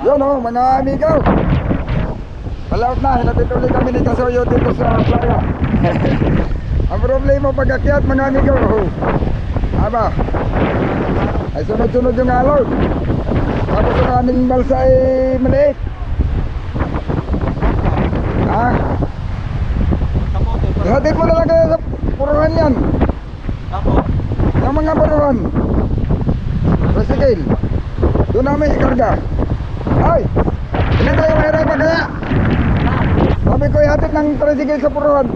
Yun o, mga amigo. Palaot na, hinatid ulit kami ni Kasoyo dito sa playa. Ang problema pag-akyat mga amigo, aba, ay sunod-sunod yung alon. Tapos ang aming balsa ay maliit. Ha? Ihatid mo na lang kaya sa puruhan yan. Yung mga puruhan. Resikil. Doon namin ikarga. Ay! Hindi tayo mahirapan kaya. Sabi ko ihatid ng tricycle sa puruhan.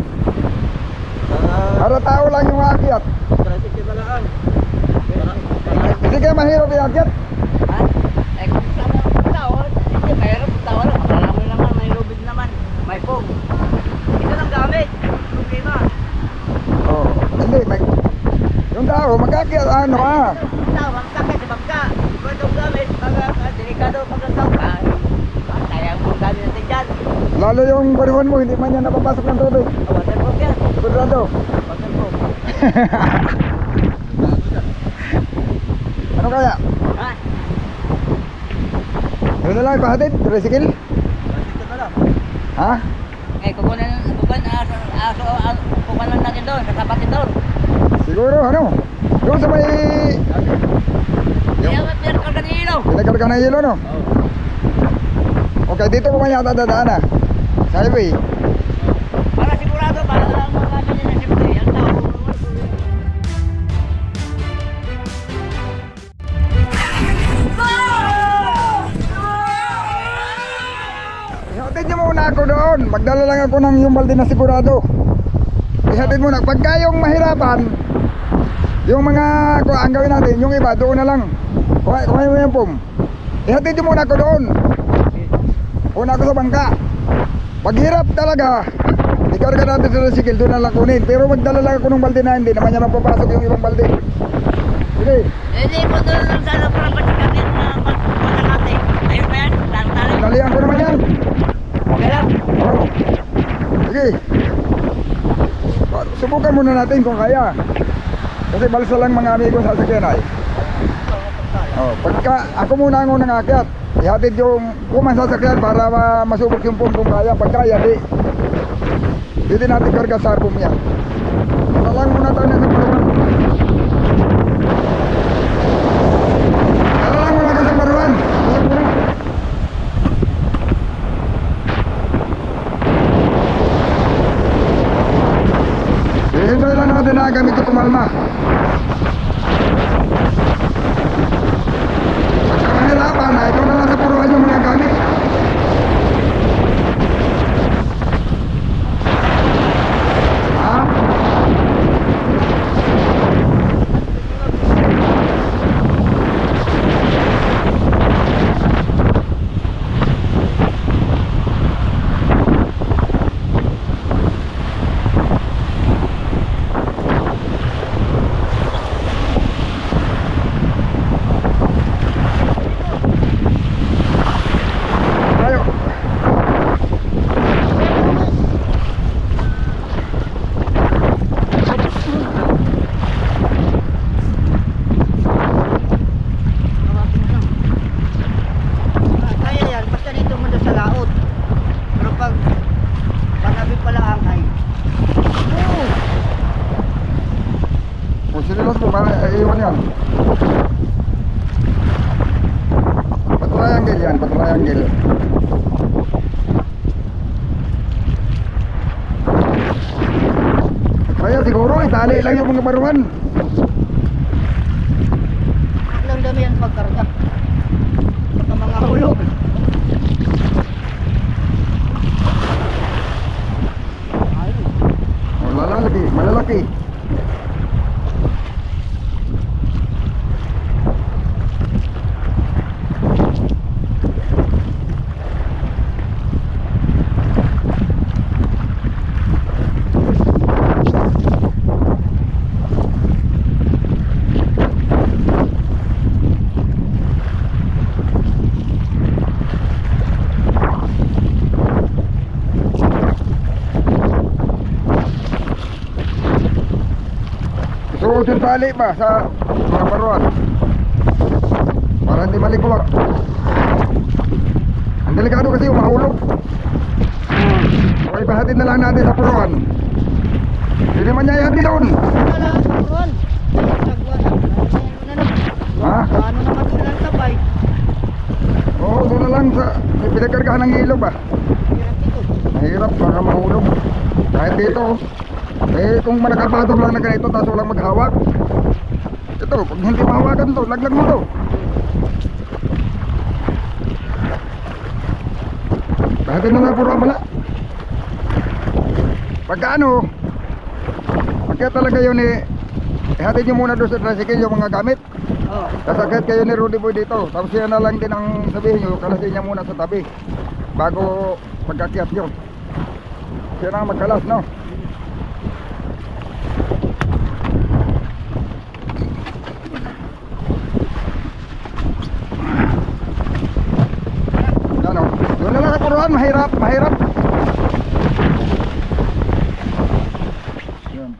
Para tao lang yung aakyat. Tricycle na lang. Hindi kaya mahirap iakyat. Eh kung tao, hindi mahirap tao lang. Marami naman, may lubid naman, may pong. Ito lang gamit. Problema. Oh, hindi. Yung tao, mag-aakyat ano ah. Tao, magkakit sa bangka. Kung itong gamit, delikado pagkataw ka. Sayang mong gamit natin dyan. Lalo yung puruhan mo, hindi man yan napapasok ng tubig. Waterproof yan. Sigurado. Waterproof. Ano kaya? Ha? Yun na lang ipahatid, tricycle? Tricycle na lang. Ha? Eh, kukunan lang natin doon, sa kapatid doon. Siguro ano? Doon sa may... Kaya meron ka kanino. Pinakarga ng yelo no? Okay, dito ko man yata dadaan ah. Sa highway. Para sigurado, para lang mga ganyan na siyempre. Ang tao. Ihatid niyo muna ako doon. Magdala lang ako ng yung balde na sigurado. Ihatid muna. Pagka yung mahirapan, yung mga ang gawin natin, yung iba doon na lang. Kumain mo yung pum. Ihatid niyo muna ako doon. Una ako sa bangka. Pag hirap talaga, ikarga natin sa tricycle, doon na lang kunin. Pero magdala lang ako ng balde na hindi naman niya mapapasok yung ibang balde. Sige. Hindi mo doon lang sana parang patikatin na pagpunta natin. Ayun ba yan? Talo-talo. Dalihan ko naman yan. Okay lang. Oh. Sige. Subukan muna natin kung kaya. Kasi balsa lang mga amigo sa sasakyan ay. Oh, pagka ako muna ang unang akyat, ihatid yung kumang sasakyan para masubok yung pum kung kaya. Pag kaya, di natin karga sa pum yan. Talang muna tayo na sa paruan. Talang muna tayo sa paruan. Talang muna. Hintay lang natin na gamit ito tumalma. Pagka mahirapan na, ikaw na lang sa puruhan yung mga gamit. Ha? Tayo. Kaya yan, basta dito mo sa laot. Pero pag panabi pala ang ay. Kung sinilas mo, iiwan yan. Patriangle yan, patriangle. Kaya siguro, itali lang yung mga baruan. Ilang dami yan pagkarga. Baka mga hulog. Malalaki, malalaki. Suot yung tali ba sa mga baruan para hindi malikwak. na lang natin sa puruan. Hindi man niya ihatid doon. Wala, Ron. Ha? Ano naman doon ang tabay? Oo, doon na lang sa pinagkargahan ng ilog ba. Hirap dito. Mahirap, baka mahulog. Kahit dito, eh kung manakapatok lang na ganito, tapos walang maghawak. Ito, pag hindi mahawakan to, laglag mo to. Bakit na puro abala? Pagka ano, pagka talaga yun eh, ihatid nyo muna doon sa tricycle yung mga gamit. Oo. Sasakit kayo ni Rudy Boy dito. Tapos siya na lang din ang sabihin nyo, kalasin niya muna sa tabi bago pagkakyat nyo. Siya na ang magkalas, no? Yan o. Doon na lang sa puruan, mahirap, mahirap. Yan.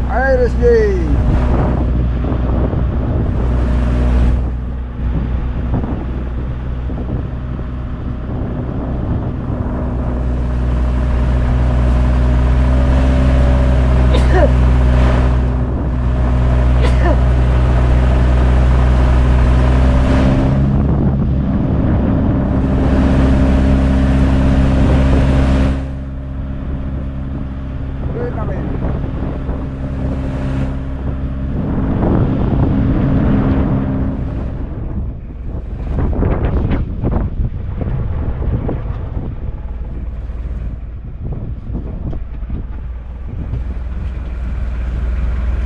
Iris J.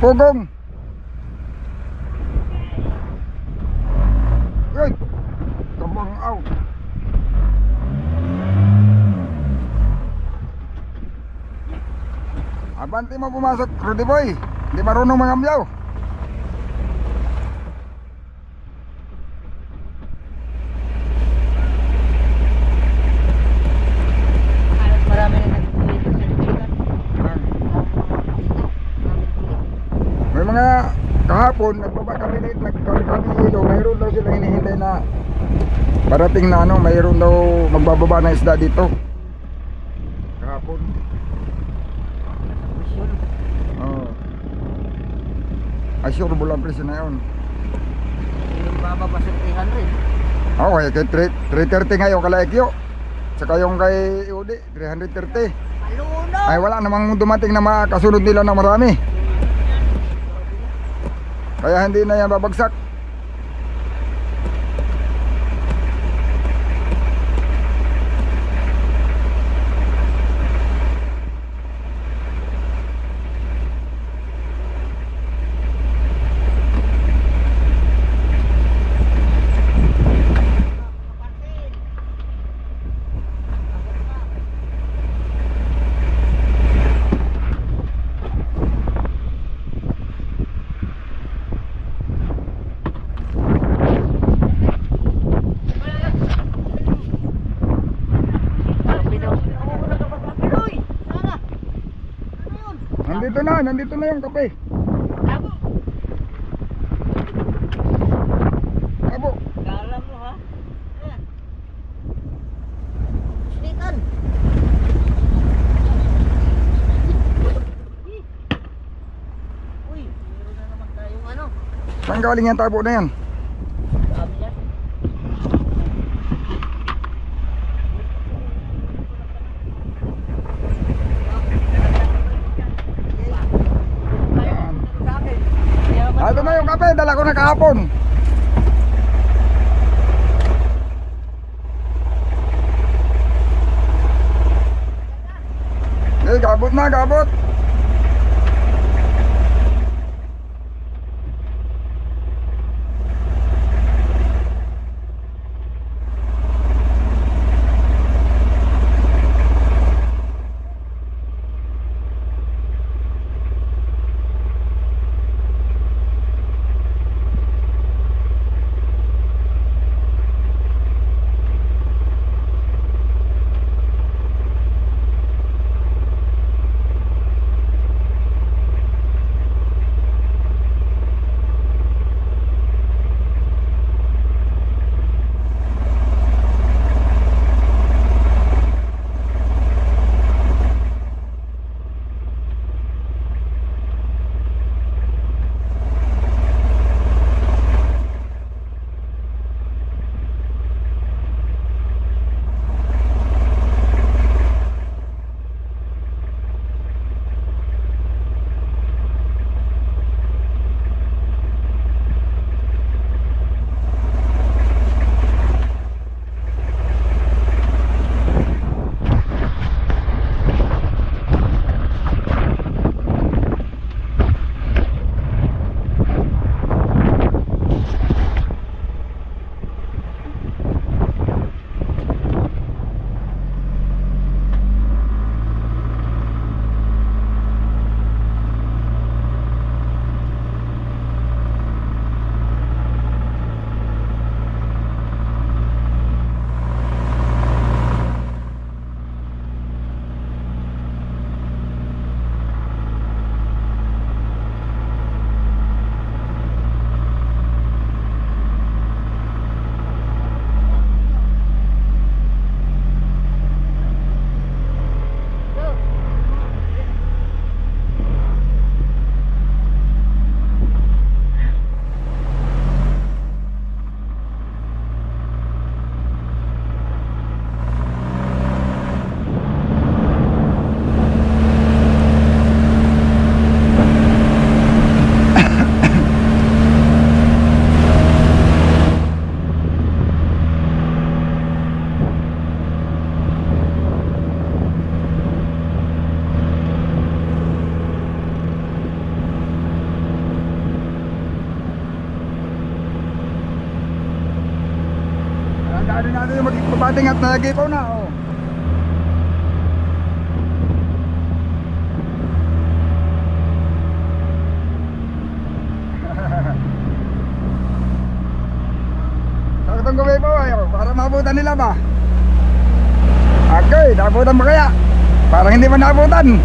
Pugong. Uy, tabang out. Abante mo pumasok, Rudy Boy. Hindi marunong mangambyaw. Marami na nagtuloy sa silikan. May mga kahapon, nagbaba kami dito, nagkami ilo, mayroon daw silang hinihintay na parating na ano, mayroon daw magbababa na isda dito. Kahapon. Oo. Assure bulan presyo na yun. Yung bababa sa 300. Oo, kay 330 ngayon kala Ekyo. Saka yung kay Udi, 330. Maluno! Ay wala namang dumating na makasunod nila na marami. Kaya hindi na yan babagsak. Nandito na yung kape. Abo. Kala mo ha? Silikan! Uy, meron na naman tayong ano. Saan galing yung tabo na yan? Sabi niya. Ito na yung kape, dala ko na kahapon. Eh, gabot na, gabot. Ano natin yung magpapating at nalagipaw na, oh. akong gumipo para maabutan nila ba? Okay, naabutan ba kaya? Parang hindi man naabutan.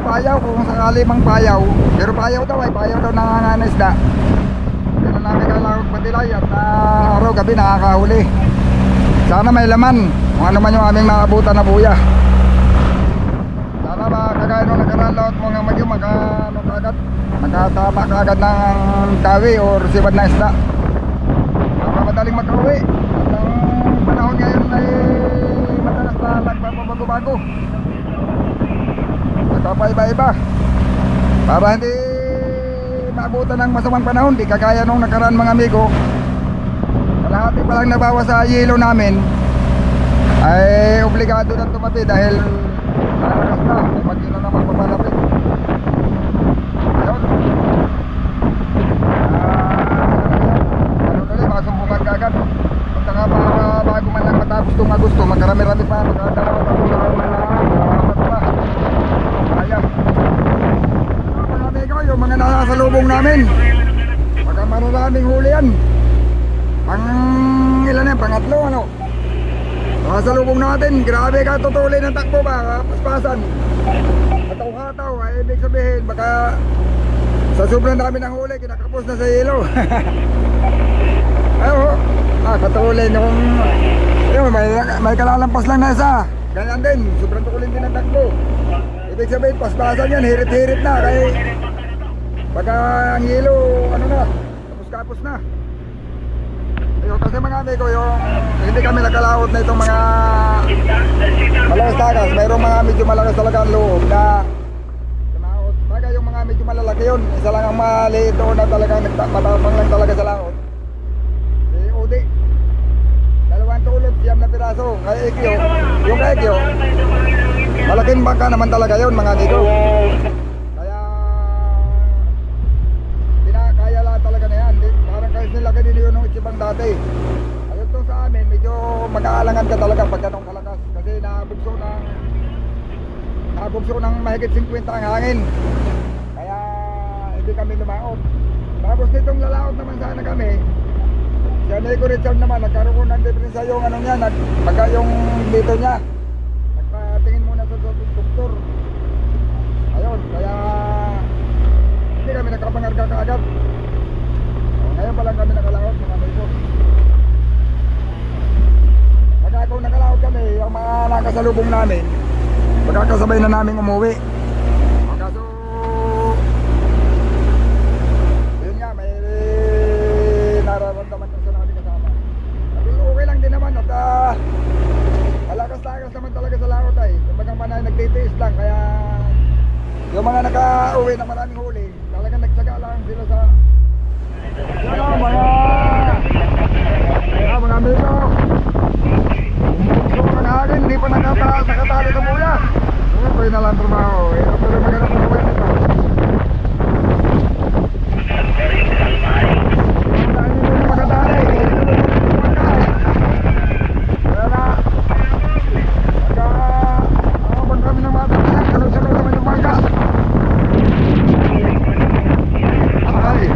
Payaw kung sakali mang payaw, pero payaw daw nanganganis isda. Pero namin kalawag patilay at araw-gabi nakakahuli. Sana may laman kung ano man yung aming naabutan na buya. Sana ba kagaya nung nakaraan lahat mga magyo makatama kagad ng tawi or sibad na isda. Madaling makauwi. At ang panahon ngayon ay madalas na nagpapabago-bago. Nagpapaiba-iba para hindi maabutan ng masamang panahon. Di kagaya nung nakaraan mga amigo, kalahati pa lang nabawas sa yelo namin ay obligado na tumabi dahil nalakas na, may magkino naman papalapit. Ayun, ano tuloy, makasumpungan kagad. Punta ka para bago man lang matapos itong Agosto, magkarami-rami pa, magkadalawa tapos na yung mga nakasalubong namin. Baka maraming huli yan. Ilan yan? Pangatlo ano? Nakasalubong natin. Grabe ka tutuloy ng takbo ba? Paspasan. Hataw-hataw. Ay ibig sabihin baka sa sobrang dami ng huli kinakapos na sa yelo. Ayun. Katuloy nung may kalalampas lang na isa. Ganyan din. Sobrang tukuling din ng takbo. Ibig sabihin paspasan yan. Hirit-hirit na. Kaya baka ang yelo, ano na, kapos-kapos na. Ayun, kasi mga amigo, yung hindi kami nakalaot na itong mga malakas tagas. Mayroong mga medyo malakas talaga ang loob na lumaot. Baga yung mga medyo malalaki yun. Isa lang ang maliit doon na talagang matapang lang talaga sa laot. Si Udi. 2 tulog, 9 na piraso. Kaya Ikyo, yung kay Ikyo, malaking bangka naman talaga yun mga amigo. Nila kanino yun ng itsibang dati. Ayun to sa amin, medyo mag-aalangan ka talaga pag ganong kalakas. Kasi nabugso ng mahigit 50 ang hangin. Kaya hindi kami lumaot. Tapos nitong lalaot naman sana kami, si Nico Richard naman, nagkaroon ng diferensya yung ano niya, yung dito niya. Nagpatingin muna sa doktor. Ayun, kaya hindi kami nakapangarga kaagad. Ngayon pa lang kami nakalaot mga amigo. Pagka kung nakalaot kami, yung mga nakasalubong namin, magkakasabay na namin umuwi. Kaso yun nga, may nararamdaman sa natin kasama. Pero okay lang din naman at malakas-lakas naman talaga sa laot ay. Kumbagang panay nagtitiis lang, kaya yung mga naka-uwi na maraming huli, talagang nagtsaga lang sila sa yan mga amigo. So ang hangin, hindi pa nakatali sa buya. Ito yun na lang trabaho. Pero maganda pa naman ito. Dahil hindi na makatali. Kaya na pagka kami ng mga tatanang, sunod-sunod naman yung bangka. Ay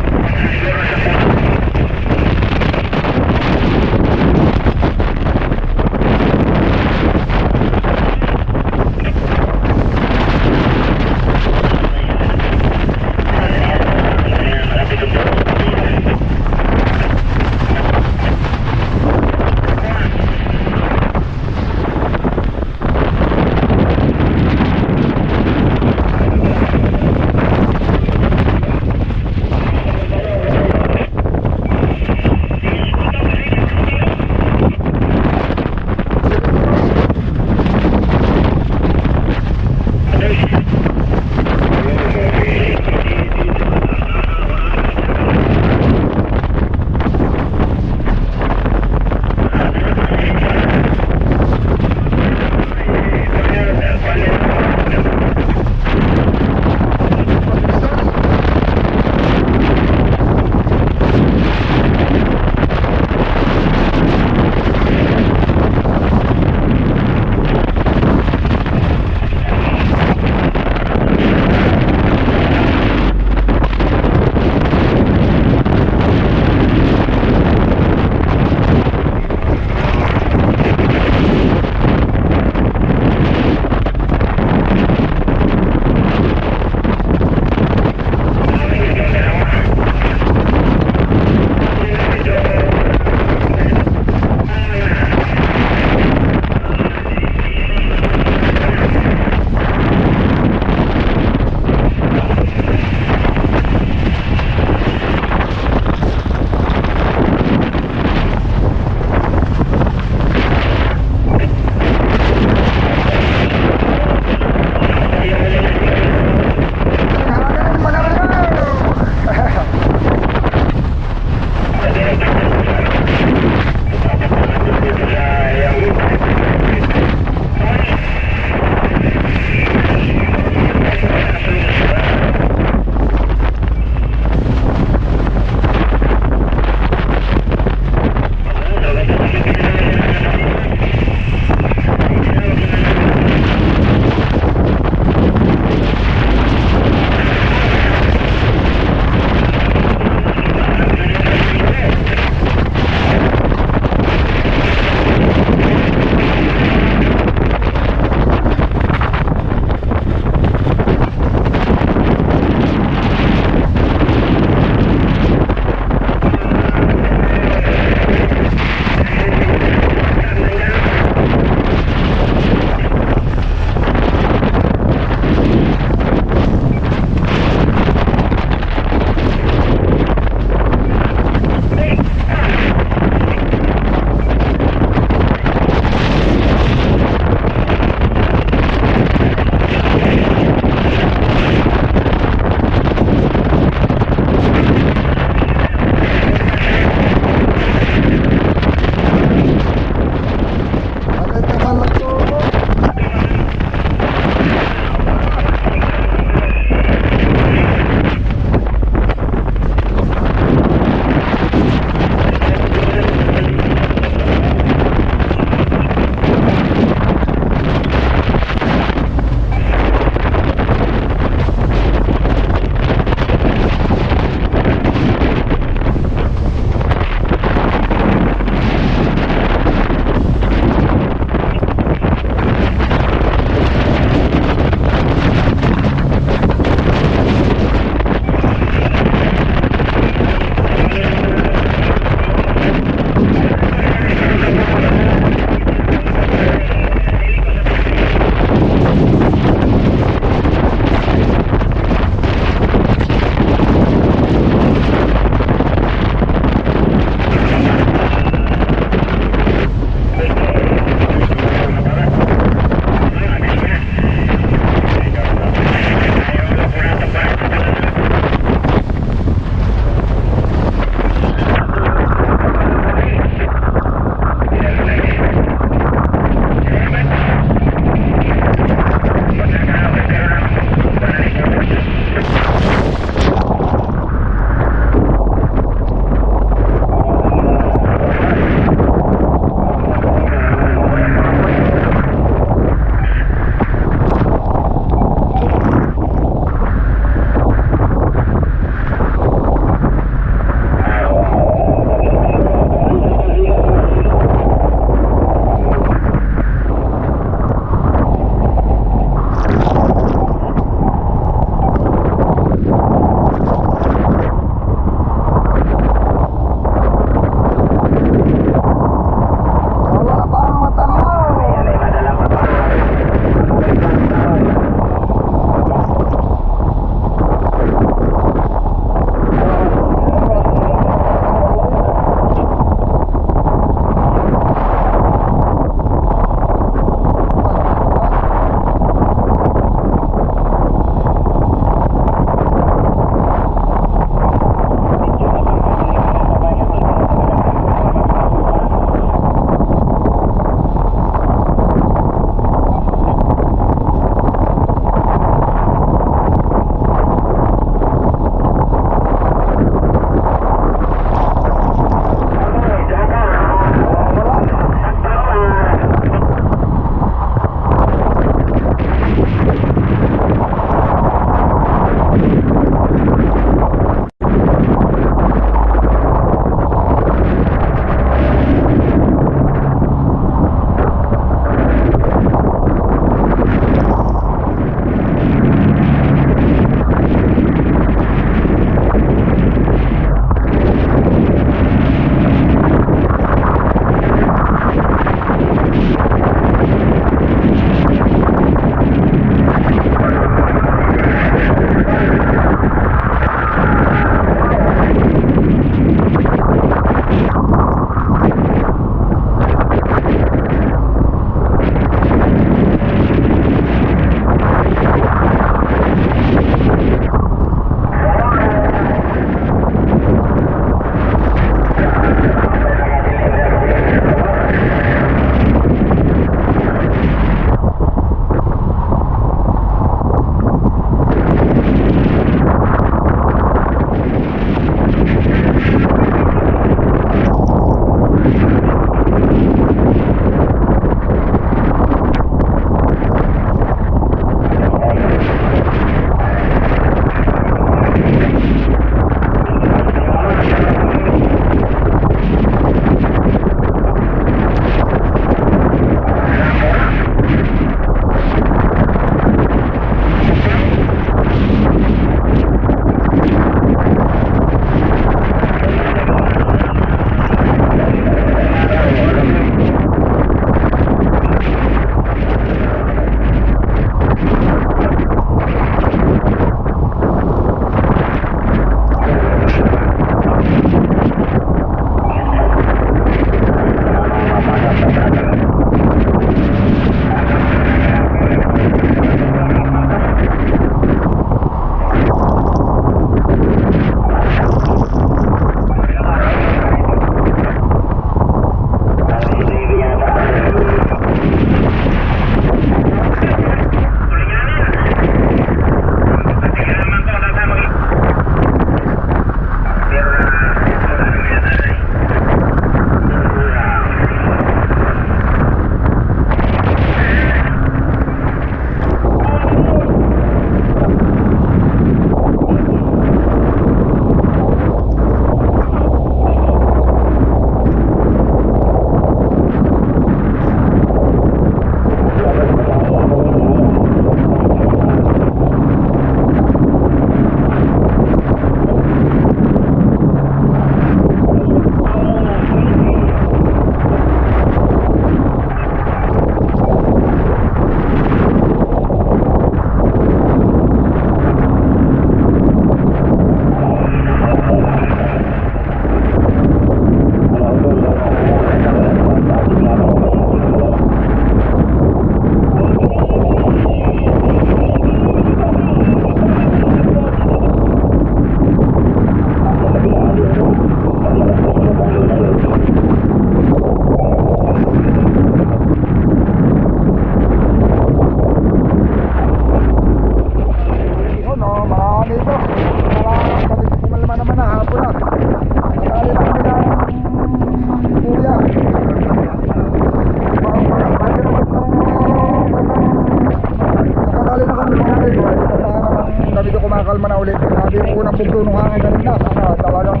ang ganda. Sana talagang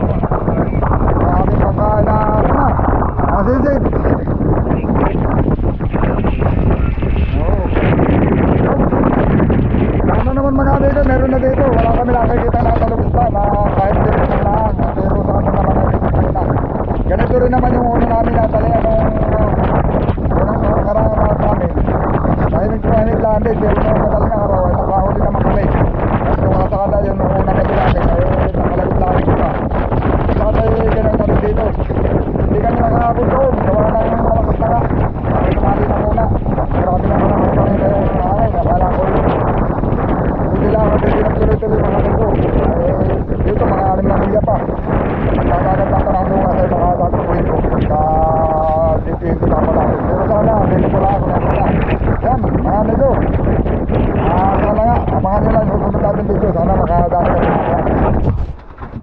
maraming pagkain na ano na. Nasisid. Oo. Ano naman mga amigo, meron na dito. Wala kami nakikita na talubista na kahit dito na lang. Pero sa amin naman ay na. Ganito rin naman yung una namin natali anong unang karang namin. Tahimik lang din. Pero nung madaling araw ay nakahuli naman kami. At nung kasakada yun, nung unang gabi namin ay nakalagot-lagot ko pa. Saka tayo ganun na rin dito. Hindi kami nakakabot doon. Gawa ng malakas na nga. Kami tumali na muna. Pero kami naman naman kami na yung hangin. Akala ko yun. Hindi lang at hindi nagtuloy-tuloy mga amigo. Dito mga 6 na milya pa. Nagkakaganda pa ng bunga sa mga tatupuin ko. Dito na pala. Pero sana, dito pala ako na muna. Yan, mga amigo. Sana nga, abangan nyo lang yung susunod natin dito. Sana makadami ka.